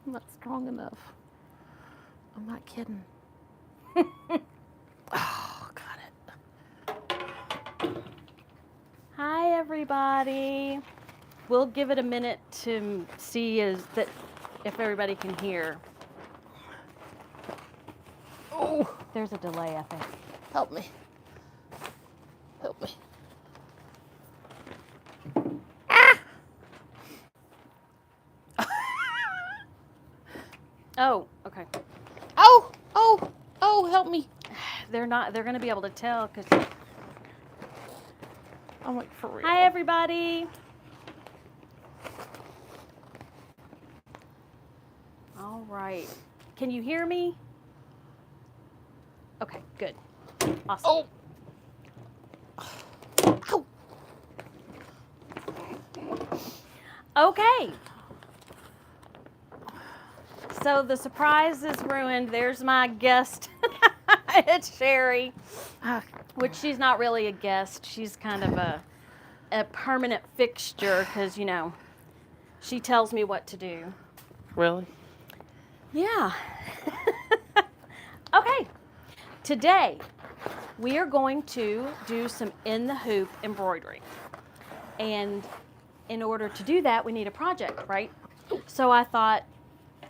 I'm not strong enough. I'm not kidding. Oh, got it. Hi, everybody. We'll give it a minute to see if everybody can hear. Oh, There's a delay, I think. help me. Help me. Oh, okay. Oh, help me. They're going to be able to tell because. I'm like, for real. Hi, everybody. All right. Can you hear me? Okay, good. Awesome. Oh. Ow. Okay. So the surprise is ruined. There's my guest. It's Sherry, which she's not really a guest. She's kind of a permanent fixture because, you know, she tells me what to do. Really? Yeah. Okay. Today, we are going to do some in the hoop embroidery. And in order to do that, we need a project, right? So I thought,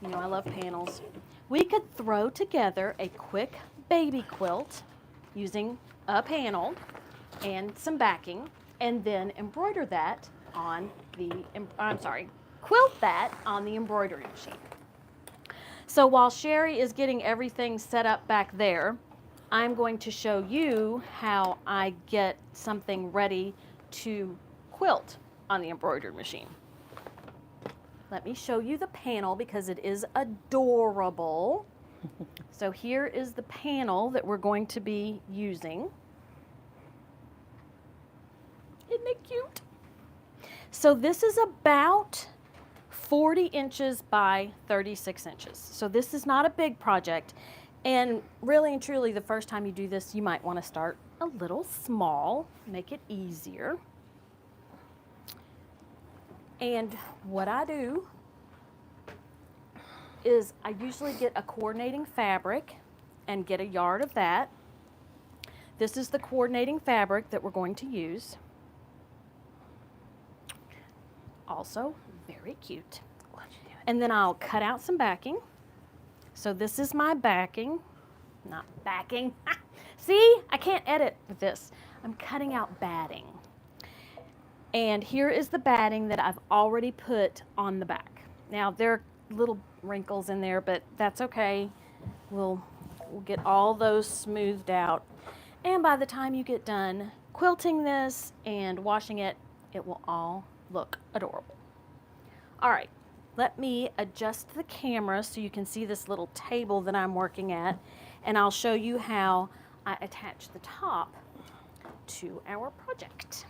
you know, I love panels. We could throw together a quick baby quilt using a panel and some backing, and then embroider that on quilt that on the embroidery machine. So while Sherry is getting everything set up back there, I'm going to show you how I get something ready to quilt on the embroidery machine. Let me show you the panel because it is adorable. So here is the panel that we're going to be using. Isn't it cute? So this is about 40 inches by 36 inches. So this is not a big project. And really and truly, the first time you do this, you might want to start a little small, make it easier. And what I do is I usually get a coordinating fabric and get a yard of that. This is the coordinating fabric that we're going to use. Also, very cute. And then I'll cut out some backing. So this is my backing, not backing. See, I can't edit with this. I'm cutting out batting. And here is the batting that I've already put on the back. Now there are little wrinkles in there, but that's okay. We'll get all those smoothed out. And by the time you get done quilting this and washing it, it will all look adorable. All right, let me adjust the camera so you can see this little table that I'm working at, and I'll show you how I attach the top to our project.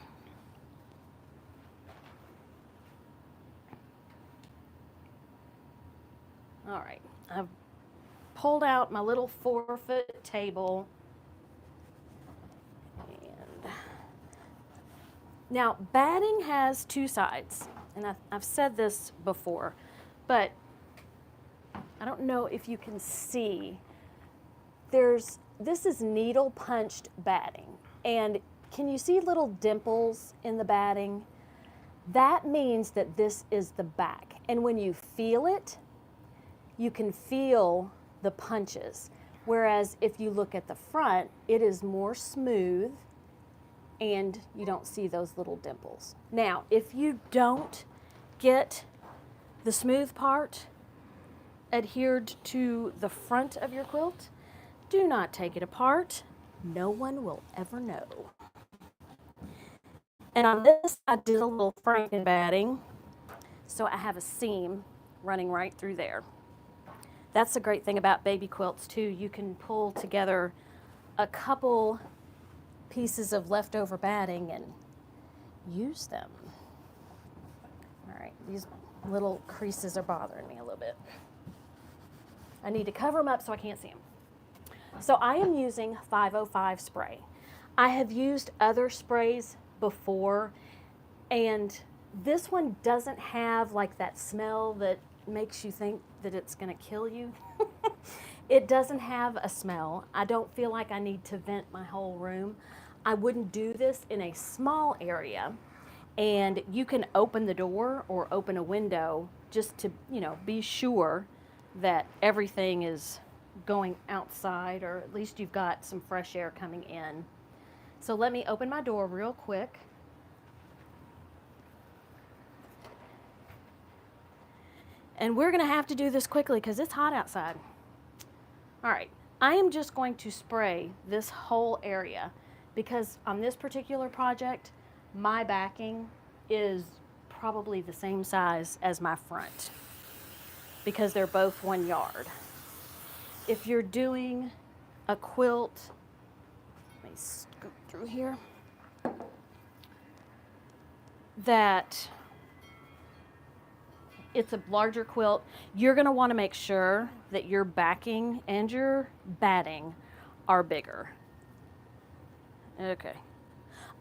All right, I've pulled out my little 4-foot table. And now, batting has two sides, and I've said this before, but I don't know if you can see. This is needle punched batting, and can you see little dimples in the batting? That means that this is the back, and when you feel it, you can feel the punches. Whereas if you look at the front, it is more smooth and you don't see those little dimples. Now, if you don't get the smooth part adhered to the front of your quilt, do not take it apart. No one will ever know. And on this, I did a little franken batting, so I have a seam running right through there. That's the great thing about baby quilts too. You can pull together a couple pieces of leftover batting and use them. All right, these little creases are bothering me a little bit. I need to cover them up so I can't see them. So I am using 505 spray. I have used other sprays before, and this one doesn't have like that smell that makes you think that it's going to kill you. It doesn't have a smell. I don't feel like I need to vent my whole room. I wouldn't do this in a small area. And you can open the door or open a window just to, be sure that everything is going outside, or at least you've got some fresh air coming in. So let me open my door real quick. And we're going to have to do this quickly because it's hot outside. All right, I am just going to spray this whole area because on this particular project, my backing is probably the same size as my front because they're both 1 yard. If you're doing a quilt, let me scoot through here, that it's a larger quilt, you're going to want to make sure that your backing and your batting are bigger. Okay.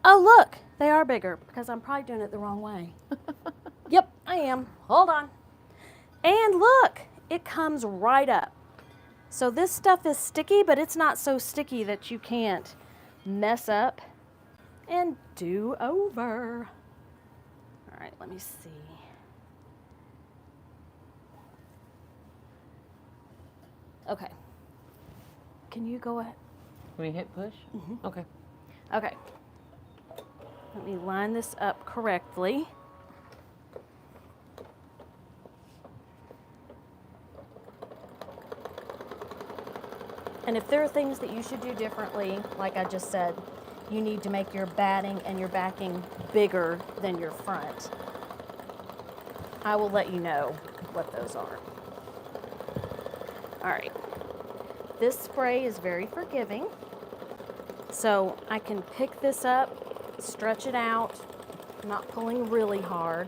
Oh, look, they are bigger because I'm probably doing it the wrong way. Yep, I am. Hold on. And look, it comes right up. So this stuff is sticky, but it's not so sticky that you can't mess up and do over. All right, let me see. Okay. Can you go ahead? When you hit push? Mm-hmm. Okay. Okay. Let me line this up correctly. And if there are things that you should do differently, like I just said, you need to make your batting and your backing bigger than your front. I will let you know what those are. All right. This spray is very forgiving. So I can pick this up, stretch it out, not pulling really hard.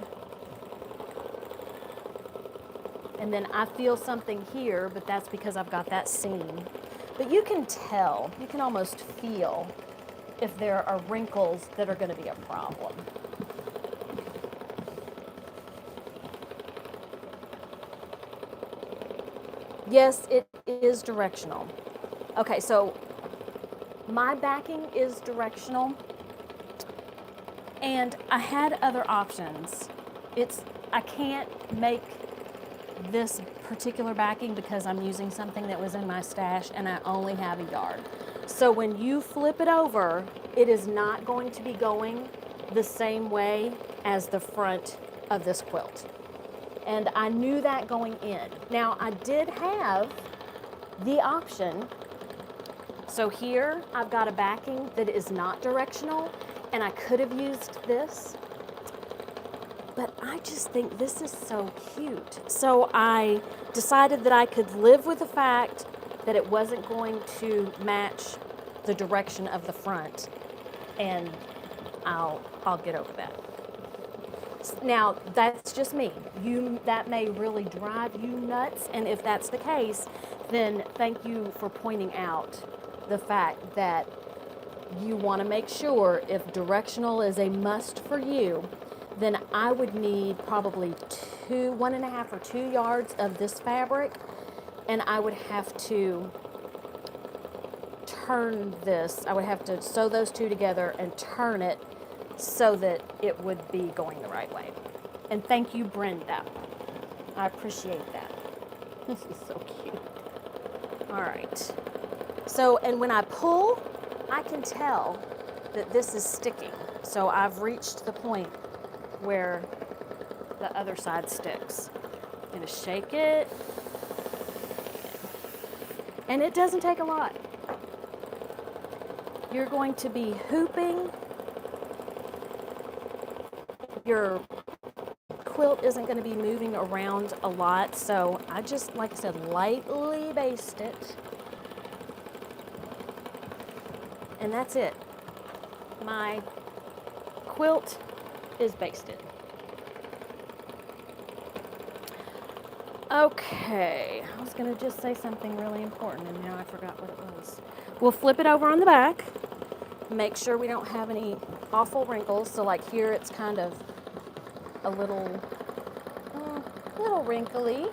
And then I feel something here, but that's because I've got that seam. But you can tell, you can almost feel if there are wrinkles that are going to be a problem. Yes, it is directional. Okay, so my backing is directional, and I had other options. I can't make this particular backing because I'm using something that was in my stash and I only have a yard. So when you flip it over, it is not going to be going the same way as the front of this quilt. And I knew that going in. Now I did have the option. So here I've got a backing that is not directional, and I could have used this, but I just think this is so cute. So I decided that I could live with the fact that it wasn't going to match the direction of the front, and I'll get over that. Now, that's just me. That may really drive you nuts, and if that's the case, then thank you for pointing out the fact that you want to make sure if directional is a must for you, then I would need probably 1.5 or 2 yards of this fabric, and I would have to turn this. I would have to sew those two together and turn it so that it would be going the right way. And thank you, Brenda. I appreciate that. This is so cute. All right. So, and when I pull, I can tell that this is sticking. So I've reached the point where the other side sticks. I'm gonna shake it. And it doesn't take a lot. You're going to be hooping. Your quilt isn't going to be moving around a lot, so I just, like I said, lightly baste it. And that's it. My quilt is basted. Okay, I was going to just say something really important, and now I forgot what it was. We'll flip it over on the back. Make sure we don't have any awful wrinkles. So like here, it's kind of a little little wrinkly.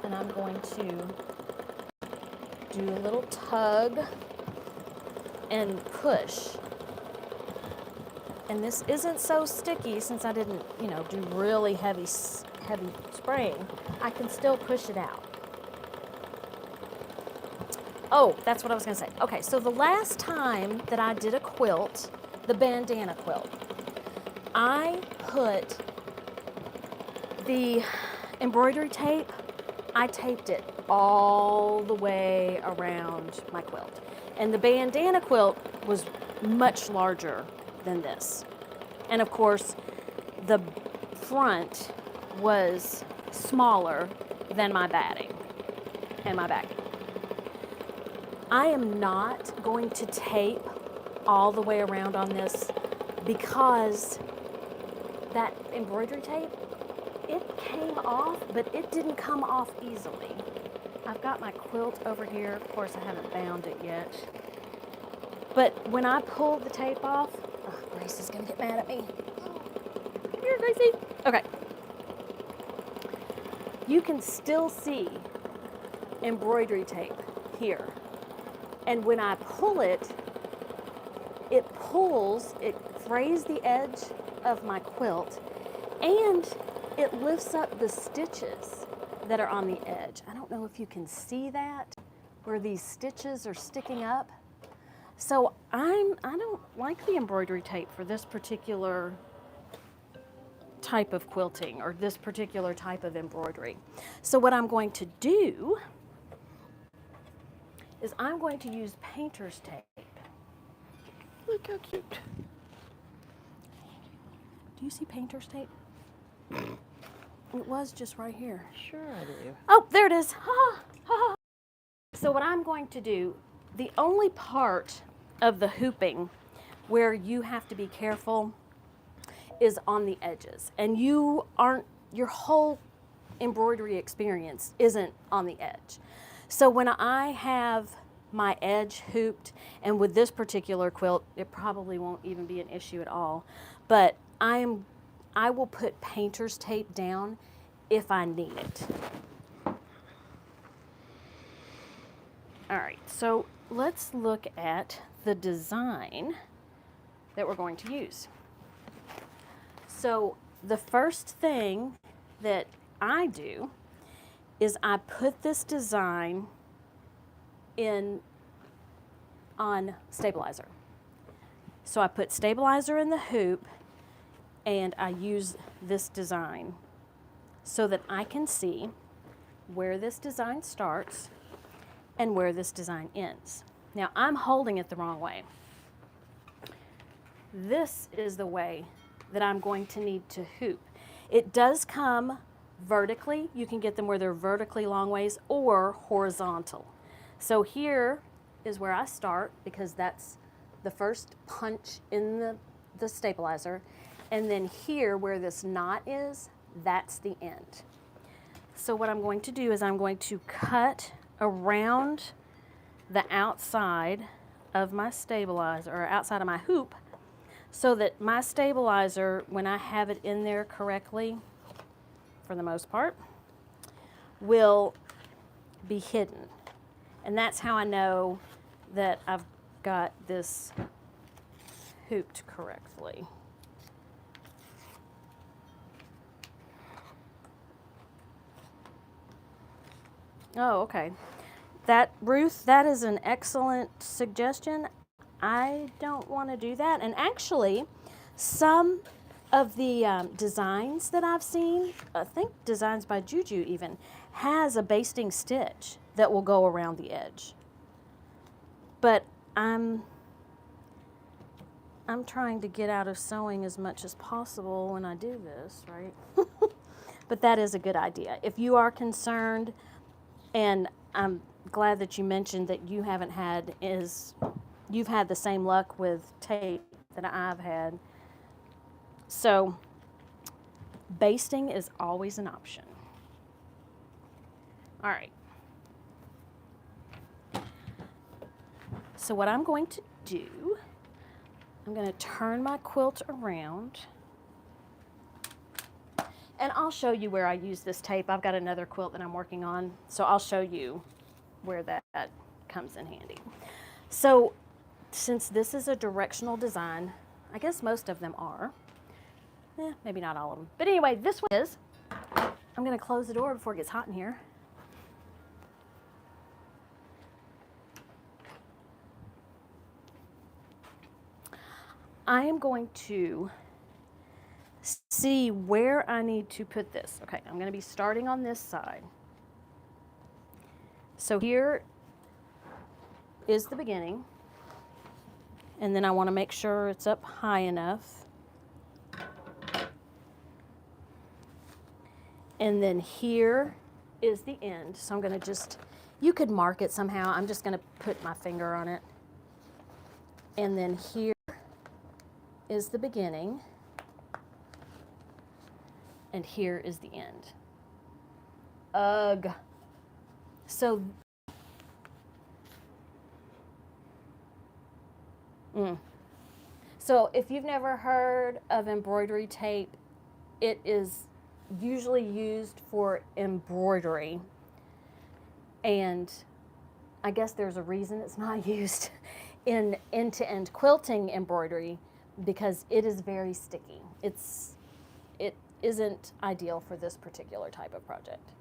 And I'm going to do a little tug and push. And this isn't so sticky since I didn't, do really heavy spraying. I can still push it out. Oh, that's what I was going to say. Okay, so the last time that I did a quilt, the bandana quilt, I put the embroidery tape, I taped it all the way around my quilt. And the bandana quilt was much larger than this. And of course, the front was smaller than my batting and my backing. I am not going to tape all the way around on this because that embroidery tape, it came off, but it didn't come off easily. I've got my quilt over here. Of course, I haven't bound it yet. But when I pulled the tape off, Grace is gonna get mad at me. Come here, Gracie. Okay. You can still see embroidery tape here. And when I pull it, it pulls, it frays the edge of my quilt, and it lifts up the stitches that are on the edge. I don't know if you can see that, where these stitches are sticking up. So I don't like the embroidery tape for this particular type of quilting or this particular type of embroidery. So what I'm going to do is I'm going to use painter's tape. Look how cute. Do you see painter's tape? It was just right here. Sure I do. Oh, there it is. Ha, ha. So what I'm going to do, the only part of the hooping where you have to be careful is on the edges. And your whole embroidery experience isn't on the edge. So when I have my edge hooped, and with this particular quilt, it probably won't even be an issue at all, but I will put painter's tape down if I need it. All right, so let's look at the design that we're going to use. So the first thing that I do is I put this design on stabilizer. So I put stabilizer in the hoop and I use this design so that I can see where this design starts and where this design ends. Now I'm holding it the wrong way. This is the way that I'm going to need to hoop. It does come vertically. You can get them where they're vertically long ways or horizontal. So here is where I start because that's the first punch in the stabilizer. And then here where this knot is, that's the end. So what I'm going to do is I'm going to cut around the outside of my stabilizer, or outside of my hoop, so that my stabilizer, when I have it in there correctly, for the most part, will be hidden. And that's how I know that I've got this hooped correctly. Oh, okay. Ruth, that is an excellent suggestion. I don't want to do that. And actually, some of the designs that I've seen, I think Designs by Juju even, has a basting stitch that will go around the edge. But I'm trying to get out of sewing as much as possible when I do this, right? But that is a good idea. If you are concerned, and I'm glad that you mentioned that you haven't had you've had the same luck with tape that I've had. So basting is always an option. All right. So what I'm going to do, I'm going to turn my quilt around. And I'll show you where I use this tape. I've got another quilt that I'm working on, so I'll show you where that comes in handy. So since this is a directional design, I guess most of them are. Maybe not all of them. But anyway, this one is. I'm going to close the door before it gets hot in here. I am going to see where I need to put this. Okay, I'm going to be starting on this side. So here is the beginning, and then I want to make sure it's up high enough. And then here is the end. So I'm going to just, you could mark it somehow. I'm just going to put my finger on it. And then here is the beginning. And here is the end. Ugh. So, so if you've never heard of embroidery tape, it is usually used for embroidery. And I guess there's a reason it's not used in end-to-end quilting embroidery, because it is very sticky. It isn't ideal for this particular type of project.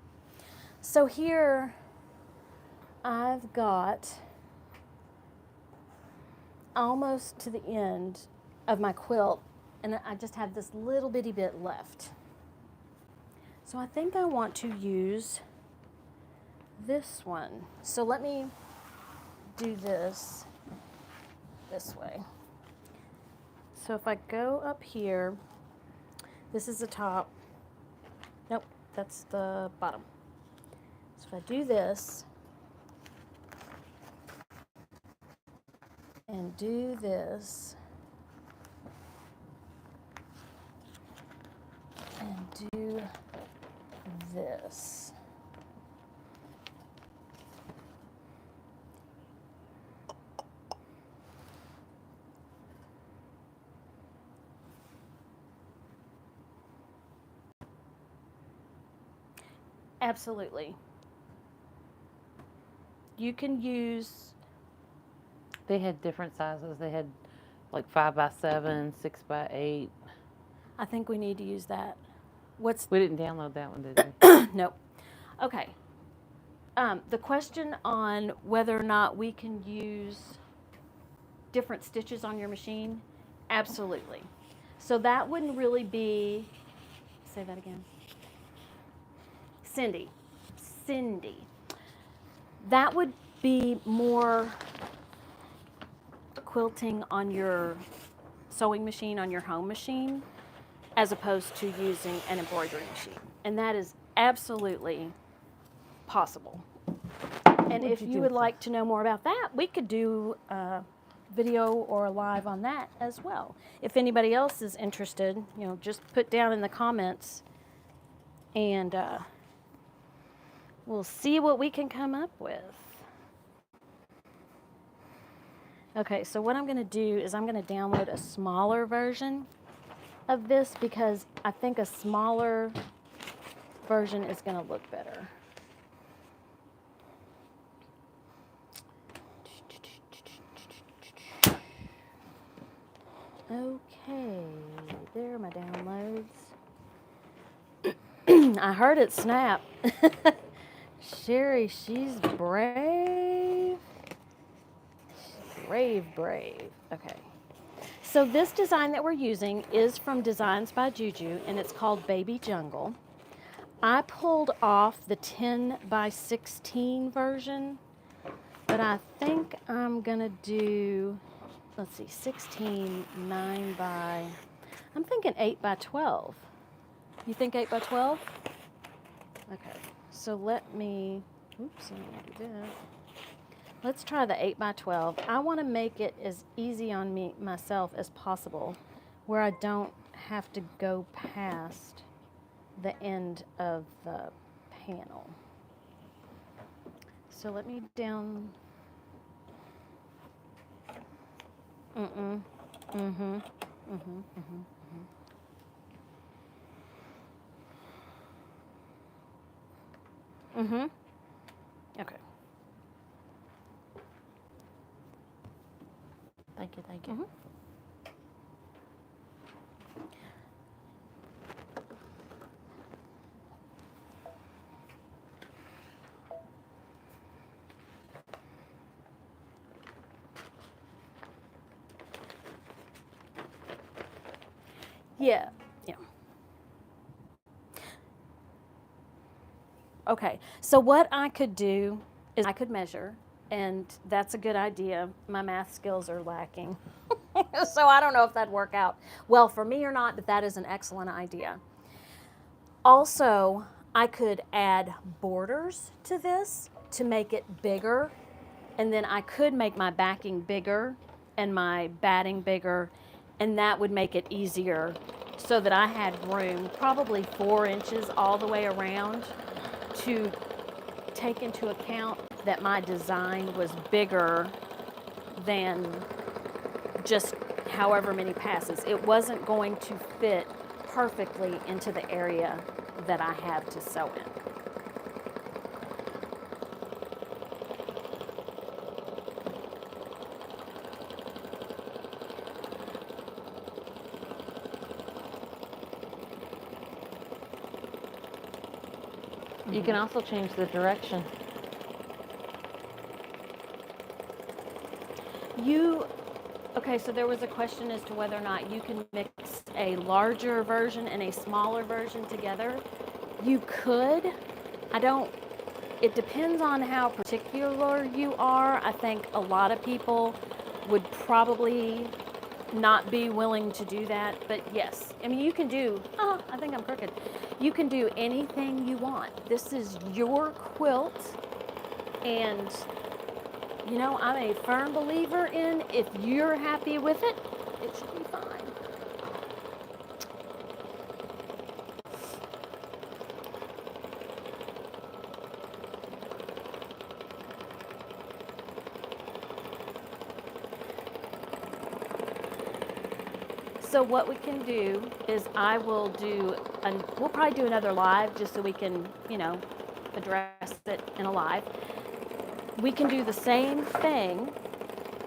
So here I've got almost to the end of my quilt, and I just have this little bitty bit left. So I think I want to use this one. So let me do this way. So if I go up here, this is the top. Nope, that's the bottom. So if I do this and do this and do this. Absolutely. You can use. They had different sizes. They had like 5x7, 6x8. I think we need to use that. We didn't download that one, did we? Nope. Okay. The question on whether or not we can use different stitches on your machine, absolutely. So that wouldn't really be, say that again. Cindy. That would be more quilting on your sewing machine, on your home machine, as opposed to using an embroidery machine. And that is absolutely possible. And if you would like to know more about that, we could do a video or a live on that as well. If anybody else is interested, just put down in the comments, and we'll see what we can come up with. Okay, so what I'm going to do is I'm going to download a smaller version of this, because I think a smaller version is going to look better. Okay, there are my downloads. I heard it snap. Sherry, she's brave. Brave. Okay. So this design that we're using is from Designs by Juju, and it's called Baby Jungle. I pulled off the 10x16 version, but I think I'm gonna do, let's see, 16, 9x, I'm thinking 8x12. You think 8x12? Okay, so let me, oops, I don't want to do that. Let's try the 8x12. I want to make it as easy on myself as possible, where I don't have to go past the end of the panel. So let me down. Mm-hmm. Okay. Thank you, thank you. Mhm. Yeah. Yeah. Okay. So what I could do is I could measure, and that's a good idea. My math skills are lacking. So I don't know if that'd work out well for me or not, but that is an excellent idea. Also, I could add borders to this to make it bigger, and then I could make my backing bigger and my batting bigger, and that would make it easier so that I had room, probably 4 inches all the way around, to take into account that my design was bigger than just however many passes. It wasn't going to fit perfectly into the area that I have to sew in. You can also change the direction. Okay, so there was a question as to whether or not you can mix a larger version and a smaller version together. You could. It depends on how particular you are. I think a lot of people would probably not be willing to do that, but yes. I mean, you can do, I think I'm crooked. You can do anything you want. This is your quilt, and you know, I'm a firm believer in if you're happy with it, it should be fine. So what we can do is we'll probably do another live just so we can, you know, address it in a live. We can do the same thing,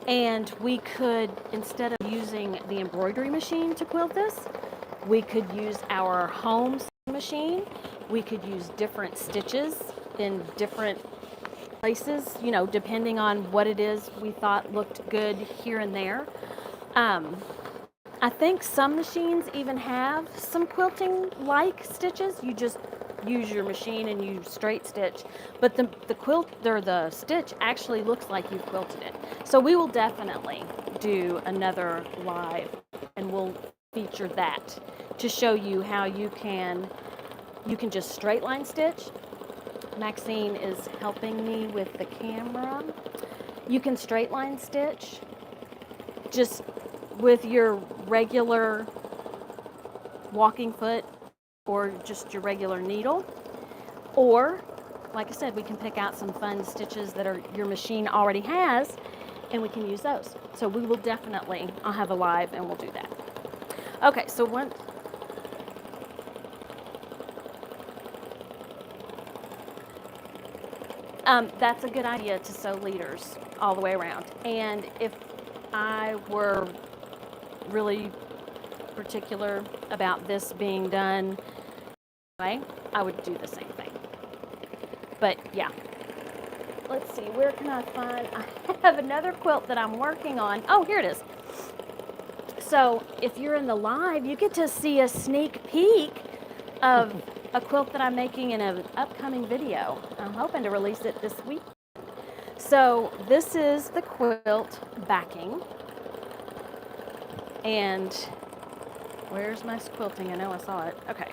and we could, instead of using the embroidery machine to quilt this, we could use our home sewing machine. We could use different stitches in different places, you know, depending on what it is we thought looked good here and there. I think some machines even have some quilting-like stitches. You just use your machine and you straight stitch, but the quilt or the stitch actually looks like you've quilted it. So we will definitely do another live, and we'll feature that to show you how you can just straight line stitch. Maxine is helping me with the camera. You can straight line stitch just with your regular walking foot or just your regular needle. Or, like I said, we can pick out some fun stitches that your machine already has, and we can use those. So we will definitely, I'll have a live and we'll do that. Okay, so that's a good idea to sew leaders all the way around. And if I were really particular about this being done, I would do the same thing. But yeah, let's see, where can I find, I have another quilt that I'm working on. Oh, here it is. So if you're in the live, you get to see a sneak peek of a quilt that I'm making in an upcoming video. I'm hoping to release it this week. So this is the quilt backing. And where's my quilting? I know I saw it. Okay.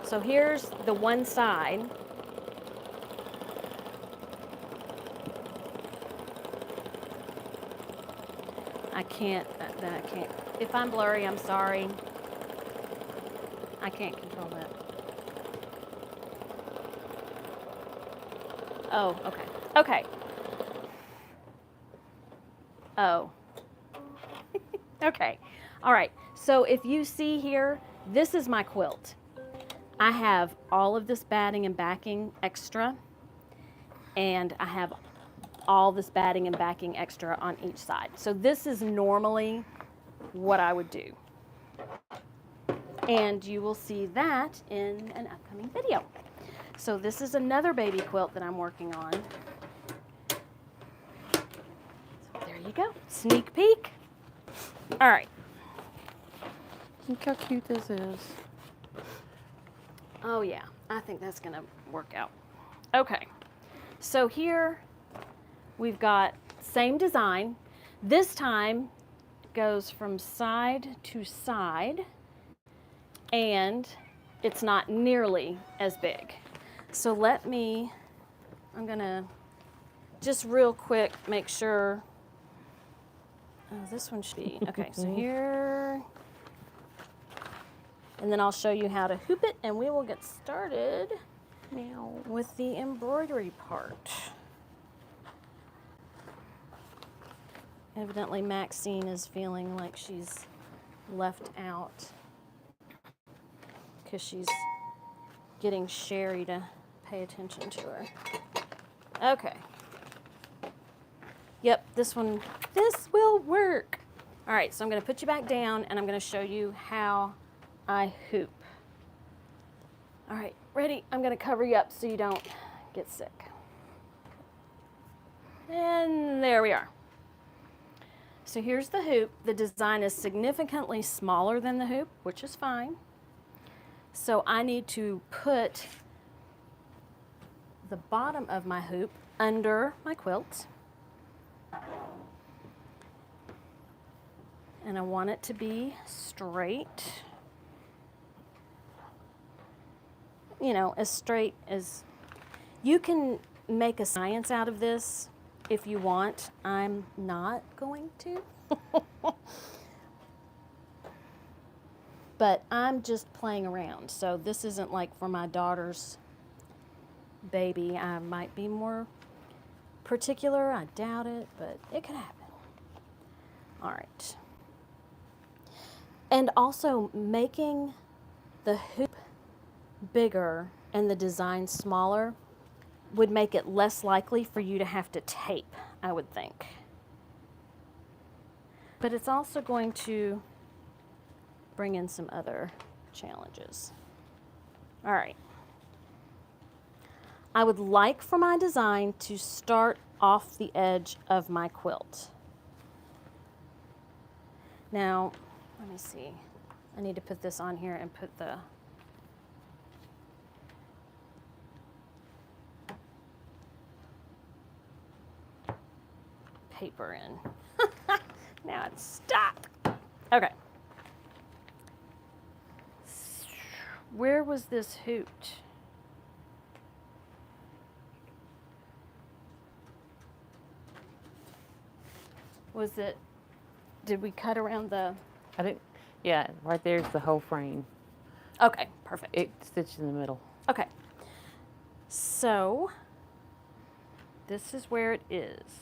So here's the one side. I can't. If I'm blurry, I'm sorry. I can't control that. Oh, okay. Okay. Oh. Okay. All right. So if you see here, this is my quilt. I have all of this batting and backing extra and I have all this batting and backing extra on each side. So this is normally what I would do. And you will see that in an upcoming video. So this is another baby quilt that I'm working on. So there you go, sneak peek. All right. Look how cute this is. Oh yeah, I think that's gonna work out. Okay, so here we've got same design. This time goes from side to side, and it's not nearly as big. So I'm gonna just real quick make sure, oh, this one should be, okay, so here, and then I'll show you how to hoop it, and we will get started now with the embroidery part. Evidently Maxine is feeling like she's left out because she's getting Sherry to pay attention to her. Okay. Yep, this will work. All right, so I'm gonna put you back down and I'm gonna show you how I hoop. All right, ready? I'm gonna cover you up so you don't get sick. And there we are. So here's the hoop. The design is significantly smaller than the hoop, which is fine. So I need to put the bottom of my hoop under my quilt. And I want it to be straight. You know, as straight as you can make a science out of this if you want. I'm not going to. But I'm just playing around. So this isn't like for my daughter's baby. I might be more particular. I doubt it, but it could happen. All right. And also making the hoop bigger and the design smaller would make it less likely for you to have to tape, I would think. But it's also going to bring in some other challenges. All right. I would like for my design to start off the edge of my quilt. Now, let me see. I need to put this on here and put the paper in. Now it's stuck. Okay. Where was this hooped? Was it, did we cut around the? I didn't, yeah, right there's the whole frame. Okay, perfect. It stitched in the middle. Okay. So, this is where it is.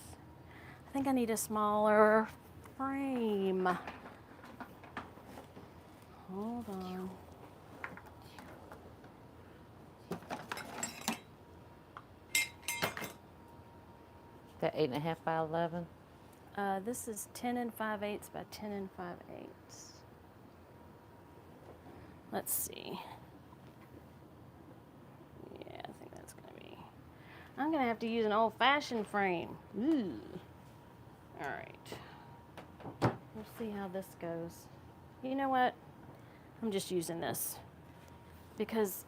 I think I need a smaller frame. Hold on. That 8.5 by 11. This is 10 5/8 by 10 5/8. Let's see. Yeah, I think that's gonna be. I'm gonna have to use an old-fashioned frame. Ooh. All right. We'll see how this goes. You know what? I'm just using this because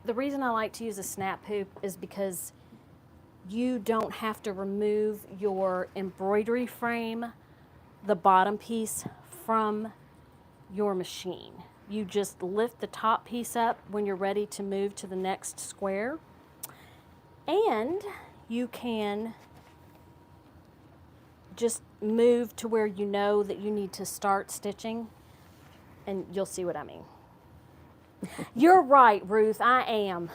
the reason I like to use a snap hoop is because you don't have to remove your embroidery frame, the bottom piece, from your machine. You just lift the top piece up when you're ready to move to the next square. And you can just move to where you know that you need to start stitching, and you'll see what I mean. You're right, Ruth, I am.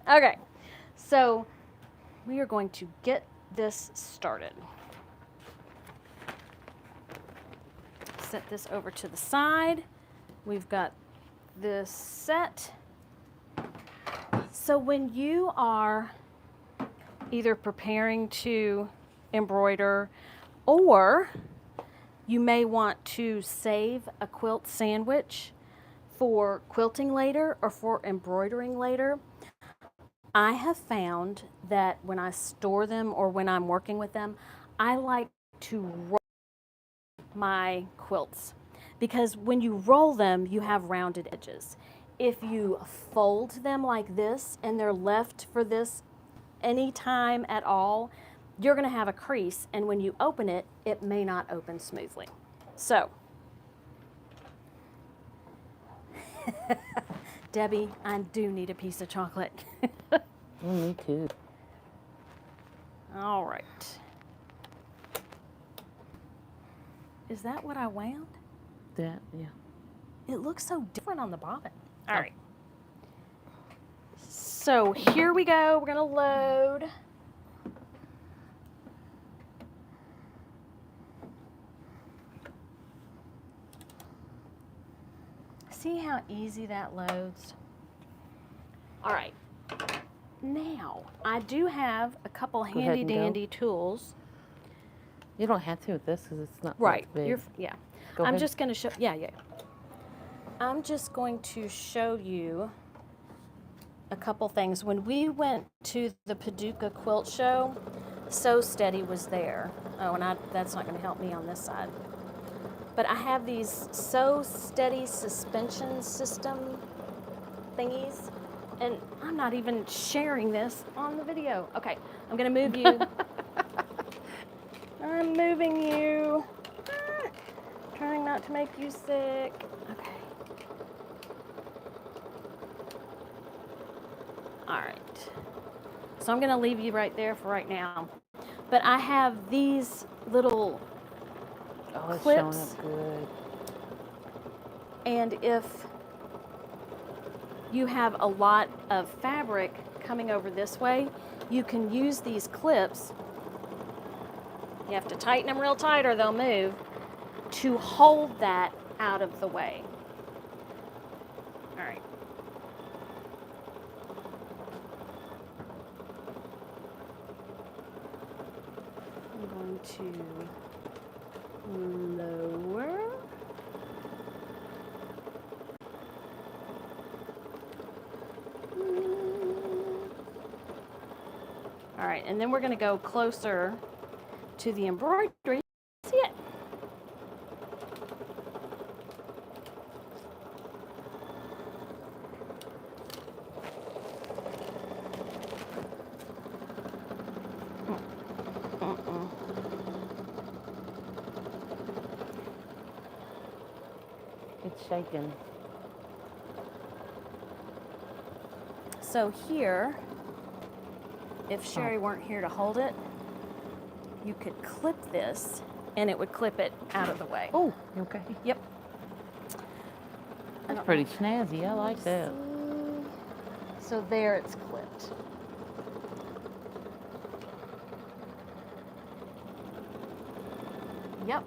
Okay, so we are going to get this started. Set this over to the side. We've got this set. So when you are either preparing to embroider, or you may want to save a quilt sandwich for quilting later or for embroidering later. I have found that when I store them or when I'm working with them, I like to roll my quilts, because when you roll them, you have rounded edges. If you fold them like this and they're left for this any time at all, you're going to have a crease, and when you open it, it may not open smoothly. So, Debbie, I do need a piece of chocolate. Me too. All right. Is that what I wound? Yeah. It looks so different on the bobbin. All right. So here we go. We're going to load. See how easy that loads? All right. Now, I do have a couple ahead handy and go. dandy tools. You don't have to with this because it's not Right. that big. Yeah. Go I'm ahead. just going to show, yeah. I'm just going to show you a couple things. When we went to the Paducah Quilt Show, Sew Steady was there. Oh, and that's not going to help me on this side. But I have these Sew Steady suspension system thingies, and I'm not even sharing this on the video. Okay, I'm going to move you. I'm moving you. Trying not to make you sick. Okay. All right. So I'm going to leave you right there for right now. But I have these little It's clips. showing up good. And if you have a lot of fabric coming over this way, you can use these clips. You have to tighten them real tight or they'll move, to hold that out of the way. All right. I'm going to lower. All right, and then we're going to go closer to the embroidery. See it? It's shaking. So here, if Sherry weren't here to hold it, you could clip this and it would clip it out of the way. Oh, you okay? Yep. That's pretty snazzy. I like that. So there it's clipped. Yep.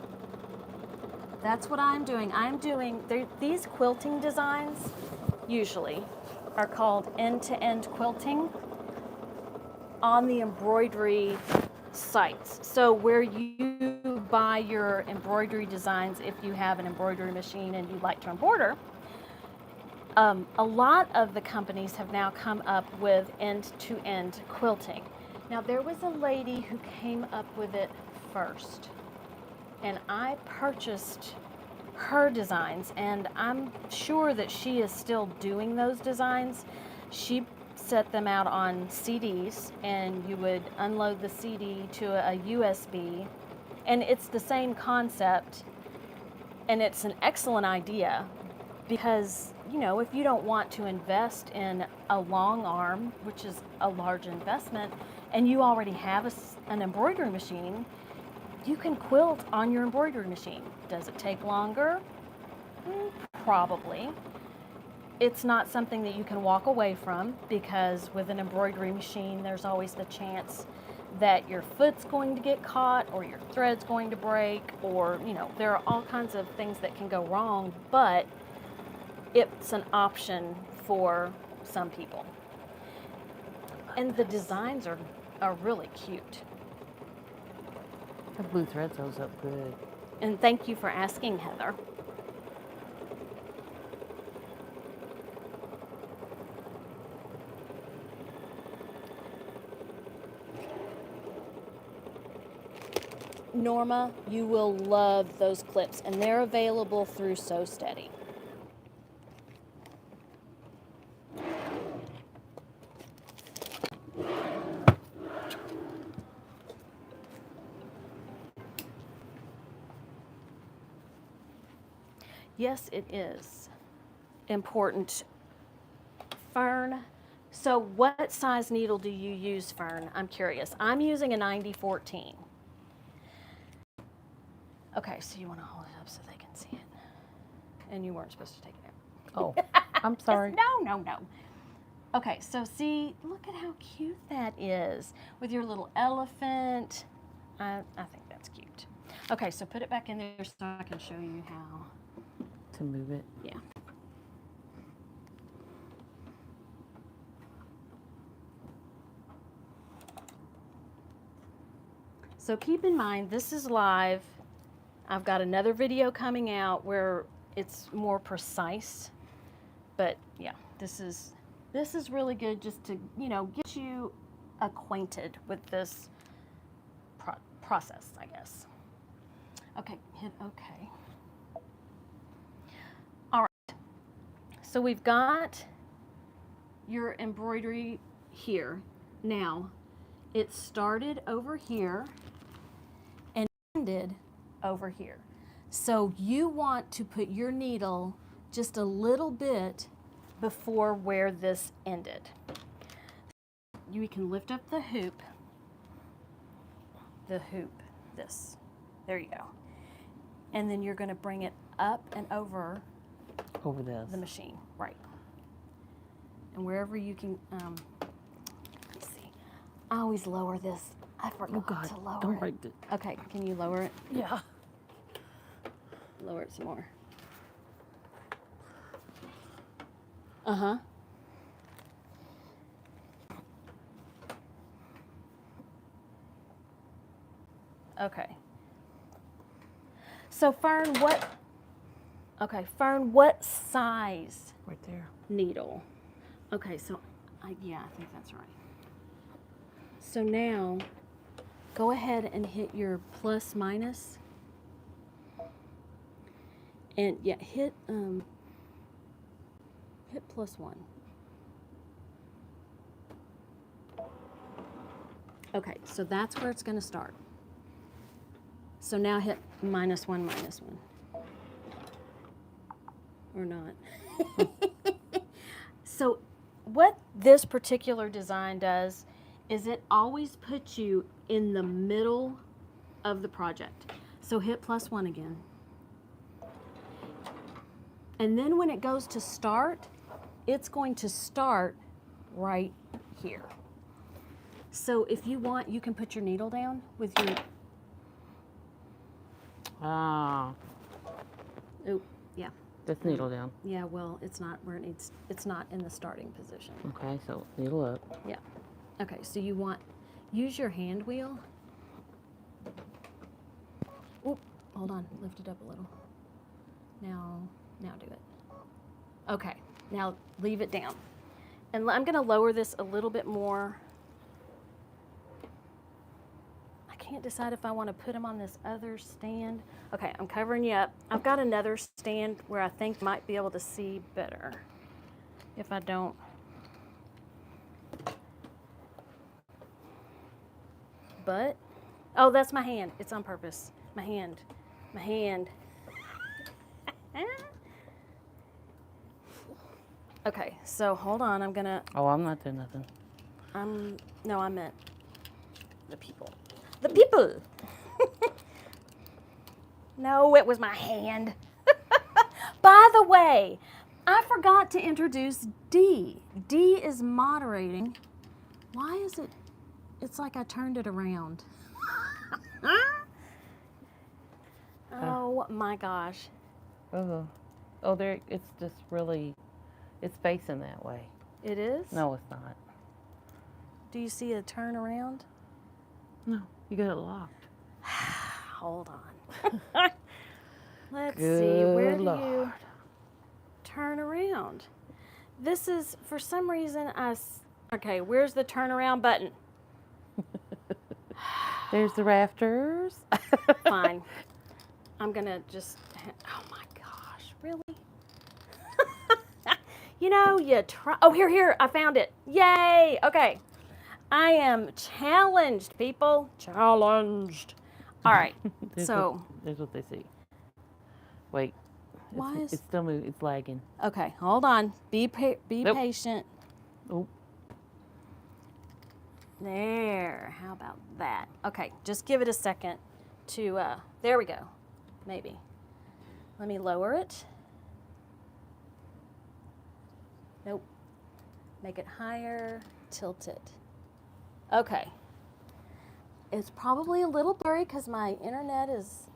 That's what I'm doing. These quilting designs usually are called end-to-end quilting on the embroidery sites. So where you buy your embroidery designs, if you have an embroidery machine and you like to embroider, a lot of the companies have now come up with end-to-end quilting. Now there was a lady who came up with it first, and I purchased her designs, and I'm sure that she is still doing those designs. She set them out on CDs, and you would unload the CD to a USB, and it's the same concept, and it's an excellent idea, because if you don't want to invest in a long arm, which is a large investment, and you already have an embroidery machine, you can quilt on your embroidery machine. Does it take longer? Probably. It's not something that you can walk away from, because with an embroidery machine, there's always the chance that your foot's going to get caught, or your thread's going to break, or, there are all kinds of things that can go wrong, but it's an option for some people. And the designs are are really cute. The blue thread sews up good. And thank you for asking, Heather. Norma, you will love those clips, and they're available through Sew Steady. Yes, it is important. Fern, so what size needle do you use, Fern? I'm curious. I'm using a 90-14. Okay, so you want to hold it up so they can see it. And you weren't supposed to take it out. Oh, I'm sorry. No. Okay, so see, look at how cute that is with your little elephant. I think that's cute. Okay, so put it back in there so I can show you how. To move it. Yeah. So keep in mind, this is live. I've got another video coming out where it's more precise. But yeah, this is really good just to, get you acquainted with this process, I guess. Okay, hit okay. All right. So we've got your embroidery here. Now, it started over here and ended over here. So you want to put your needle just a little bit before where this ended. You can lift up the hoop, this. There you go. And then you're going to bring it up and over this. the machine, right. And wherever you can, let's see. I always lower this. I forgot to lower don't it. break it. Okay, can you lower it? Yeah. Lower it some more. Uh-huh. Okay. So Fern, what size Right there. needle? Okay, so yeah, I think that's right. So now go ahead and hit your plus minus. And yeah, hit +1. Okay, so that's where it's going to start. So now hit -1, -1. Or not. So what this particular design does is it always puts you in the middle of the project. So hit +1 again. And then when it goes to start, it's going to start right here. So if you want, you can put your needle down with your, Ah, oh, yeah. this needle down. Yeah, well, it's not where it needs, it's not in the starting position. Okay, so needle up. Yeah. Okay, so you want, use your hand wheel. Oop, hold on, lift it up a little. Now do it. Okay, now leave it down. And I'm gonna lower this a little bit more. I can't decide if I wanna put them on this other stand. Okay, I'm covering you up. I've got another stand where I think might be able to see better. If I don't. But, oh, that's my hand. It's on purpose. My hand. Okay, so hold on, I'm gonna, Oh, I'm not doing nothing. no, I meant the people. The people! No, it was my hand. By the way, I forgot to introduce Dee. Dee is moderating. Why is it, it's like I turned it around. Oh my gosh. Oh, there. It's just really. It's facing that way. It is? No, it's not. Do you see a turn around? No, you got it locked. Hold on. Let's see, Good where do Lord. you turn around? This is, for some reason, okay, where's the turnaround button? There's the rafters. Fine. I'm gonna just, oh my gosh, really? You know, you try, oh, here, I found it. Yay, okay. I am challenged, people. Challenged. All right, so. There's what they see. Wait. Why is- It's still moving. It's lagging. Okay, hold on. Be Nope. patient. Oh. There. How about that? Okay, just give it a second to, there we go. Maybe. Let me lower it. Nope. Make it higher. Tilt it. Okay. It's probably a little blurry because my internet is,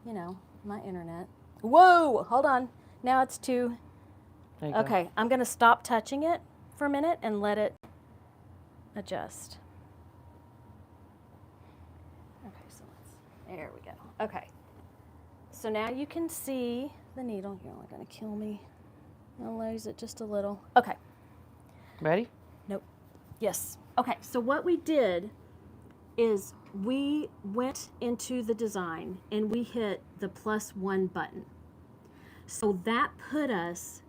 you know, my internet. Whoa! Hold on. Now it's too. There you go. Okay, I'm going to stop touching it for a minute and let it adjust. Okay, so there we go. Okay. So now you can see the needle. You're only going to kill me. I'll lose it just a little. Okay. Ready? Nope. Yes. Okay, so what we did is we went into the design and we hit the +1 button. So that put us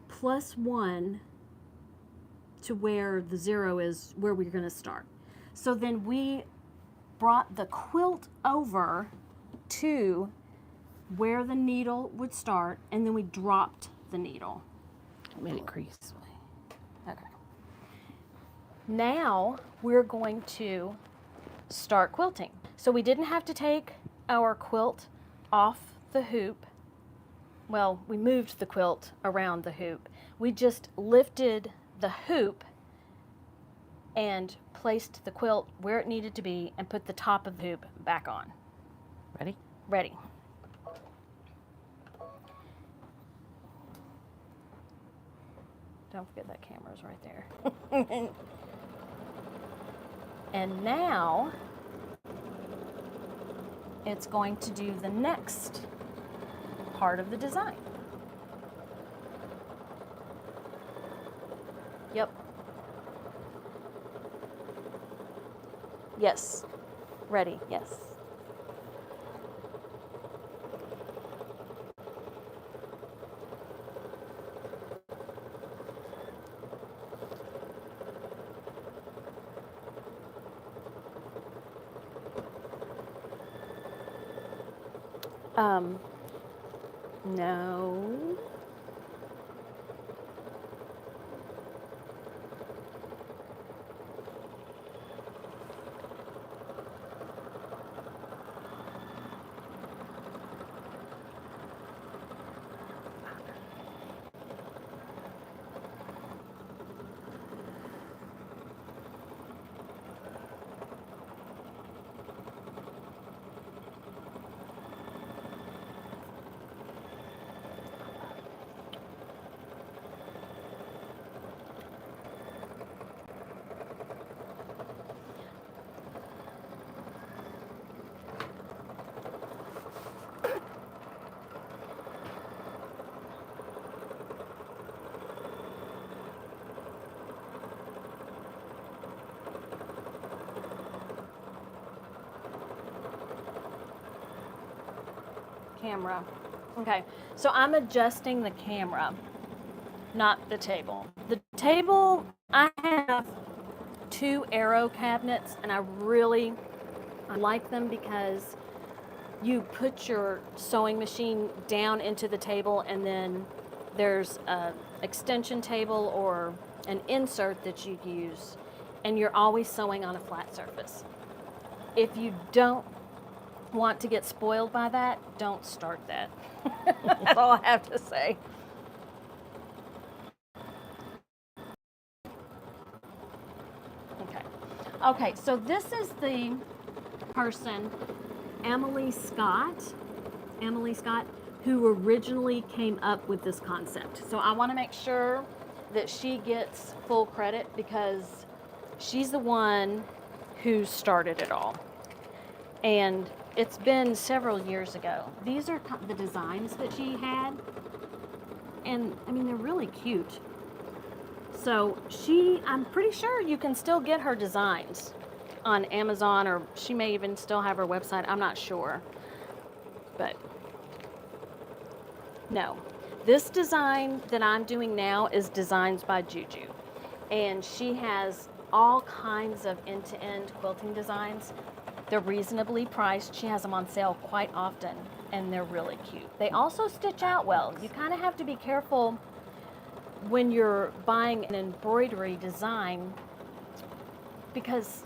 +1 to where the 0 is, where we're going to start. So then we brought the quilt over to where the needle would start, and then we dropped the needle. Made it crease. Okay. Now we're going to start quilting. So we didn't have to take our quilt off the hoop. Well, we moved the quilt around the hoop. We just lifted the hoop and placed the quilt where it needed to be and put the top of the hoop back on. Ready? Ready. Don't forget that camera's right there. And now it's going to do the next part of the design. Yep. Yes. Ready, yes. No. Camera. Okay, so I'm adjusting the camera, not the table. The table, I have 2 arrow cabinets, and I like them because you put your sewing machine down into the table, and then there's an extension table or an insert that you use, and you're always sewing on a flat surface. If you don't want to get spoiled by that, don't start that. That's all I have to say. Okay, so this is the person, Emily Scott, who originally came up with this concept. So I want to make sure that she gets full credit because She's the one who started it all. And it's been several years ago. These are the designs that she had. And I mean, they're really cute. So I'm pretty sure you can still get her designs on Amazon, or she may even still have her website. I'm not sure. But no, this design that I'm doing now is Designs by Juju. And she has all kinds of end-to-end quilting designs. They're reasonably priced. She has them on sale quite often, and they're really cute. They also stitch out well. You kind of have to be careful when you're buying an embroidery design, because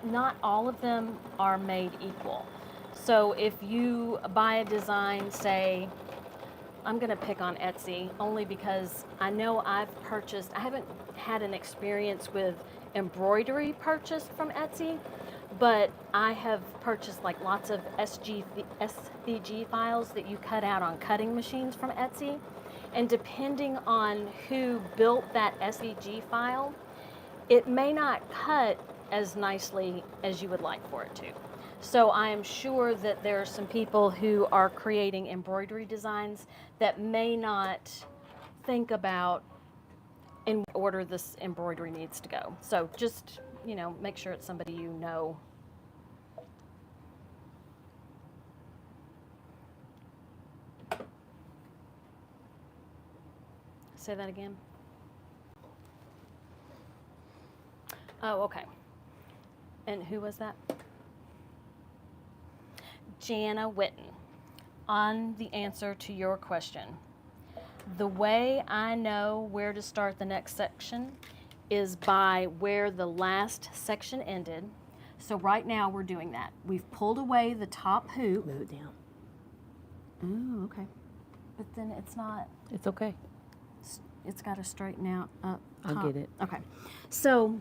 not all of them are made equal. So if you buy a design, say, I'm gonna pick on Etsy only because I know I haven't had an experience with embroidery purchased from Etsy, but I have purchased like lots of SVG files that you cut out on cutting machines from Etsy. And depending on who built that SVG file, it may not cut as nicely as you would like for it to. So I am sure that there are some people who are creating embroidery designs that may not think about in what order this embroidery needs to go. So just, make sure it's somebody you know. Say that again. Oh, okay. And who was that? Jana Witten. On the answer to your question, the way I know where to start the next section is by where the last section ended. So right now we're doing that. We've pulled away the top hoop. Move it down. Ooh, okay. But then it's not. It's okay. It's got to straighten out up top. I'll get it. Okay. So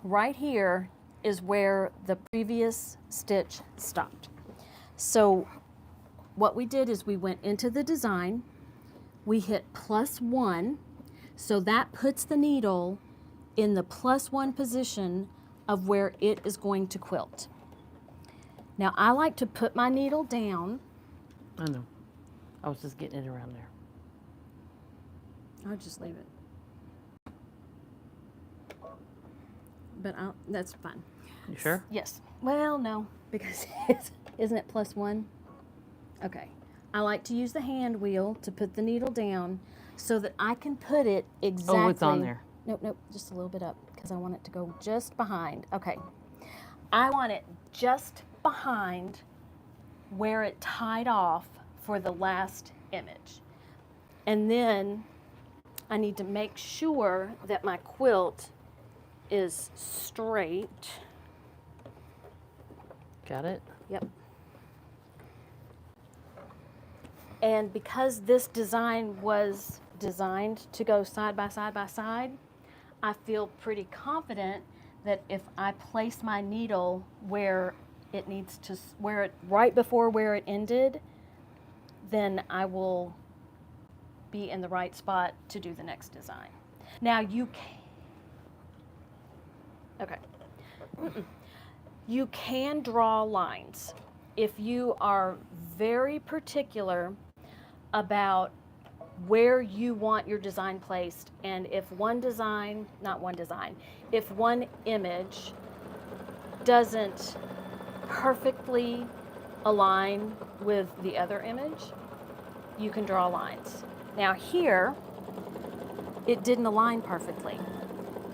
right here is where the previous stitch stopped. So what we did is we went into the design, we hit +1, so that puts the needle in the +1 position of where it is going to quilt. Now I like to put my needle down. I know. I was just getting it around there. I'll just leave it. But that's fine. You sure? Yes. Well, no, because isn't it +1? Okay. I like to use the hand wheel to put the needle down so that I can put it exactly. Oh, it's on there. Nope, just a little bit up because I want it to go just behind. Okay. I want it just behind where it tied off for the last image. And then I need to make sure that my quilt is straight. Got it? Yep. And because this design was designed to go side by side by side, I feel pretty confident that if I place my needle where it needs to, right before where it ended, then I will be in the right spot to do the next design. Now you can, okay. You can draw lines if you are very particular about where you want your design placed, and if if one image doesn't perfectly align with the other image, you can draw lines. Now here, it didn't align perfectly.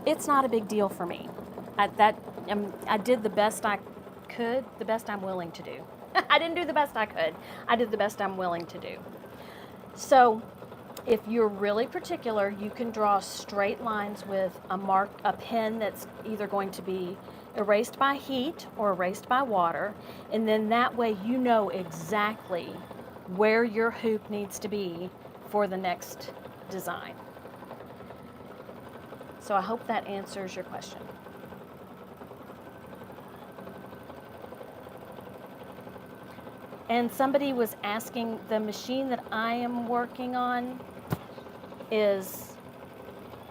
It's not a big deal for me. I did the best I could, the best I'm willing to do. I didn't do the best I could. I did the best I'm willing to do. So if you're really particular, you can draw straight lines with a pen that's either going to be erased by heat or erased by water, and then that way you know exactly where your hoop needs to be for the next design. So I hope that answers your question. And somebody was asking, the machine that I am working on is